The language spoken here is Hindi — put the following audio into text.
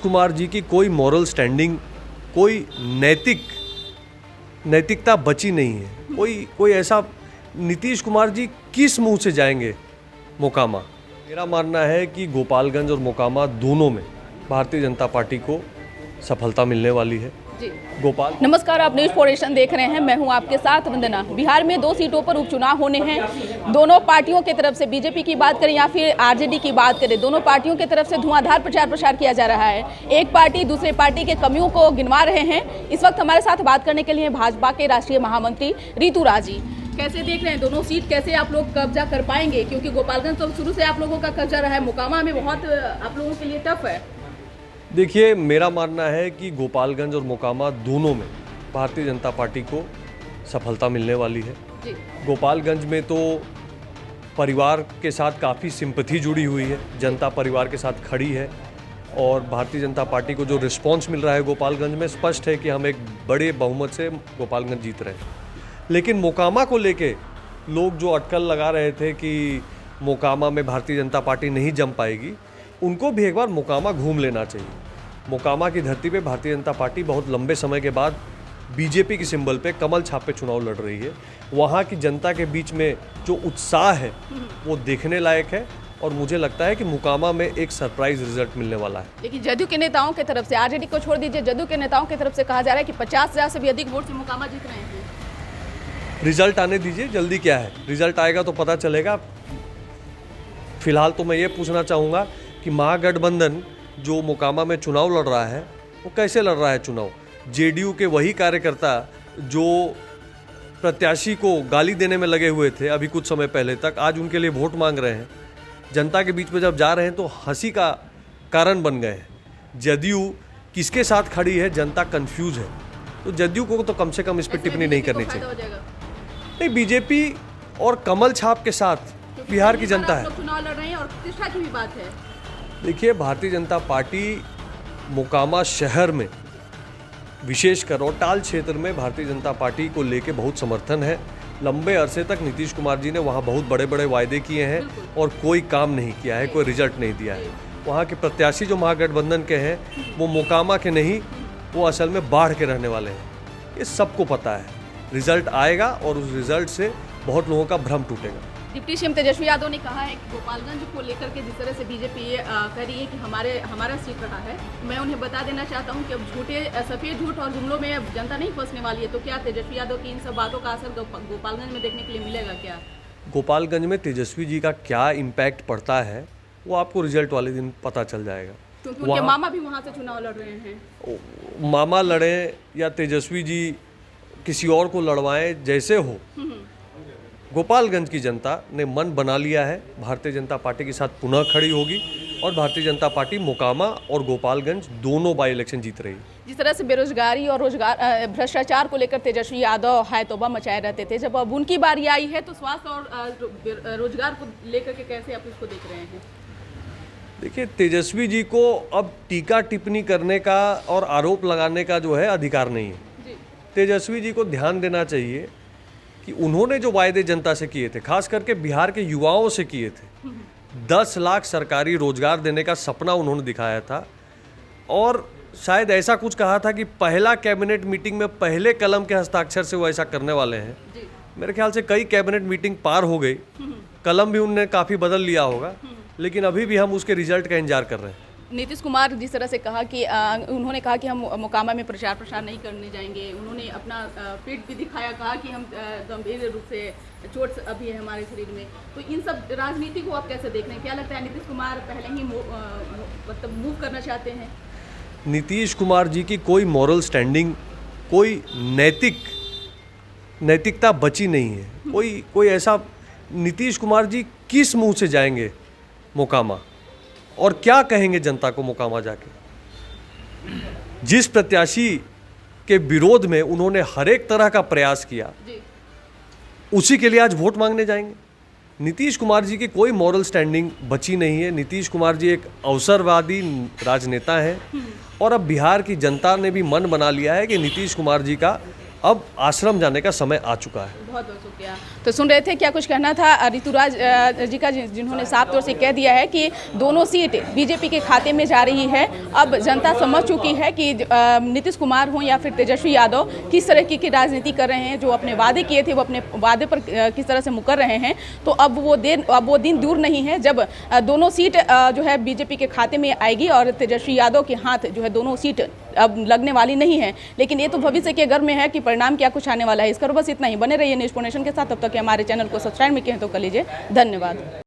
कुमार जी की कोई मॉरल स्टैंडिंग, कोई नैतिकता बची नहीं है। कोई ऐसा, नीतीश कुमार जी किस मुंह से जाएंगे मोकामा? मेरा मानना है कि गोपालगंज और मोकामा दोनों में भारतीय जनता पार्टी को सफलता मिलने वाली है। नमस्कार, आप न्यूज़ फॉरेशन देख रहे हैं। मैं हूं आपके साथ वंदना। बिहार में 2 सीटों पर उपचुनाव होने हैं। दोनों पार्टियों की तरफ से, बीजेपी की बात करें या फिर आरजेडी की बात करें, दोनों पार्टियों की तरफ से धुआंधार प्रचार किया जा रहा है। एक पार्टी दूसरे पार्टी के कमियों को गिनवा रहे हैं। इस वक्त हमारे साथ बात करने के लिए भाजपा के राष्ट्रीय महामंत्री ऋतुराज जी। कैसे देख रहे हैं दोनों सीट, कैसे आप लोग कब्जा कर पाएंगे? क्योंकि गोपालगंज तो शुरू से आप लोगों का कब्जा रहा है, मोकामा में बहुत आप लोगों के लिए टफ है। देखिए, मेरा मानना है कि गोपालगंज और मोकामा दोनों में भारतीय जनता पार्टी को सफलता मिलने वाली है। गोपालगंज में तो परिवार के साथ काफ़ी सिंपैथी जुड़ी हुई है, जनता परिवार के साथ खड़ी है और भारतीय जनता पार्टी को जो रिस्पांस मिल रहा है गोपालगंज में, स्पष्ट है कि हम एक बड़े बहुमत से गोपालगंज जीत रहे हैं। लेकिन मोकामा को लेके लोग जो अटकल लगा रहे थे कि मोकामा में भारतीय जनता पार्टी नहीं जम पाएगी, उनको भी एक बार मोकामा घूम लेना चाहिए। मोकामा की धरती पे भारतीय जनता पार्टी बहुत लंबे समय के बाद बीजेपी की सिंबल पे, कमल छाप पे चुनाव लड़ रही है। वहाँ की जनता के बीच में जो उत्साह है वो देखने लायक है और मुझे लगता है कि मोकामा में एक सरप्राइज रिजल्ट मिलने वाला है। लेकिन जदयू के नेताओं की तरफ से, आरजेडी को छोड़ दीजिए, जदयू के नेताओं की तरफ से कहा जा रहा है कि 50,000 से भी अधिक वोट से मोकामा जीत रहे हैं। रिजल्ट आने दीजिए, जल्दी क्या है, रिजल्ट आएगा तो पता चलेगा। फिलहाल तो मैं ये पूछना चाहूँगा कि महागठबंधन जो मोकामा में चुनाव लड़ रहा है वो कैसे लड़ रहा है चुनाव? जेडीयू के वही कार्यकर्ता जो प्रत्याशी को गाली देने में लगे हुए थे अभी कुछ समय पहले तक, आज उनके लिए वोट मांग रहे हैं। जनता के बीच में जब जा रहे हैं तो हंसी का कारण बन गए हैं। जदयू किसके साथ खड़ी है, जनता कंफ्यूज है। तो जदयू को तो कम से कम इस पर टिप्पणी नहीं करनी चाहिए। नहीं, बीजेपी और कमल छाप के साथ बिहार की जनता है। चुनाव लड़ रहे हैं और प्रतिष्ठा की भी बात है। देखिए, भारतीय जनता पार्टी मोकामा शहर में, विशेषकर रोहताल क्षेत्र में भारतीय जनता पार्टी को लेके बहुत समर्थन है। लंबे अरसे तक नीतीश कुमार जी ने वहाँ बहुत बड़े बड़े वायदे किए हैं और कोई काम नहीं किया है, कोई रिजल्ट नहीं दिया है। वहाँ के प्रत्याशी जो महागठबंधन के हैं वो मोकामा के नहीं, वो असल में बाढ़ के रहने वाले हैं। ये सबको पता है। रिजल्ट आएगा और उस रिजल्ट से बहुत लोगों का भ्रम टूटेगा। डिप्टी सीएम तेजस्वी यादव ने कहा है कि गोपालगंज को लेकर के जिस तरह से बीजेपी कह रही है कि हमारा सीट रहा है, मैं उन्हें बता देना चाहता हूं कि अब सफेद झूठ और जुमलों में अब जनता नहीं फंसने वाली है। तो क्या तेजस्वी यादव की इन सब बातों का असर गोपालगंज में देखने के लिए मिलेगा? क्या गोपालगंज में तेजस्वी जी का क्या इम्पैक्ट पड़ता है वो आपको रिजल्ट वाले दिन पता चल जाएगा। क्योंकि उनके मामा भी वहाँ से चुनाव लड़ रहे हैं। मामा लड़े या तेजस्वी जी किसी और को लड़वाएं, जैसे हो, गोपालगंज की जनता ने मन बना लिया है, भारतीय जनता पार्टी के साथ पुनः खड़ी होगी और भारतीय जनता पार्टी मोकामा और गोपालगंज दोनों बाई इलेक्शन जीत रही है। जिस तरह से बेरोजगारी और भ्रष्टाचार को लेकर तेजस्वी यादव हाय तौबा मचाए रहते थे, जब अब उनकी बारी आई है तो स्वास्थ्य और रोजगार को लेकर के कैसे आप इसको देख रहे हैं? देखिए, तेजस्वी जी को अब टीका टिप्पणी करने का और आरोप लगाने का जो है अधिकार नहीं है। तेजस्वी जी को ध्यान देना चाहिए कि उन्होंने जो वायदे जनता से किए थे, खास करके बिहार के युवाओं से किए थे, 10 लाख सरकारी रोजगार देने का सपना उन्होंने दिखाया था और शायद ऐसा कुछ कहा था कि पहला कैबिनेट मीटिंग में पहले कलम के हस्ताक्षर से वो ऐसा करने वाले हैं। मेरे ख्याल से कई कैबिनेट मीटिंग पार हो गई, कलम भी उन्होंने काफ़ी बदल लिया होगा, लेकिन अभी भी हम उसके रिजल्ट का इंतजार कर रहे हैं। नीतीश कुमार जिस तरह से कहा कि उन्होंने कहा कि हम मोकामा में प्रचार नहीं करने जाएंगे, उन्होंने अपना पेट भी दिखाया, कहा कि हम गंभीर रूप से चोट अभी है हमारे शरीर में। तो इन सब राजनीति को आप कैसे देख रहे हैं? क्या लगता है नीतीश कुमार पहले ही मतलब मूव करना चाहते हैं? नीतीश कुमार जी की कोई मॉरल स्टैंडिंग, कोई नैतिकता बची नहीं है। कोई ऐसा, नीतीश कुमार जी किस मुंह से जाएंगे मोकामा और क्या कहेंगे जनता को मोकामा जाके? जिस प्रत्याशी के विरोध में उन्होंने हर एक तरह का प्रयास किया, उसी के लिए आज वोट मांगने जाएंगे? नीतीश कुमार जी की कोई मॉरल स्टैंडिंग बची नहीं है। नीतीश कुमार जी एक अवसरवादी राजनेता हैं और अब बिहार की जनता ने भी मन बना लिया है कि नीतीश कुमार जी का अब आश्रम जाने का समय आ चुका है। बहुत बहुत शुक्रिया। तो सुन रहे थे क्या कुछ कहना था ऋतुराज जी का, जिन्होंने साफ तौर से कह दिया है कि दोनों सीट बीजेपी के खाते में जा रही है। अब जनता समझ चुकी है कि नीतीश कुमार हो या फिर तेजस्वी यादव किस तरह की राजनीति कर रहे हैं, जो अपने वादे किए थे वो अपने वादे पर किस तरह से मुकर रहे हैं। तो अब वो दिन दूर नहीं है जब दोनों सीट जो है बीजेपी के खाते में आएगी और तेजस्वी यादव के हाथ जो है दोनों सीट अब लगने वाली नहीं है। लेकिन ये तो भविष्य के घर में है कि परिणाम क्या कुछ आने वाला है। इसका बस इतना ही। बने रहिए न्यूज़ नेशन के साथ। तब तक हमारे चैनल को सब्सक्राइब नहीं किए तो कर लीजिए। धन्यवाद।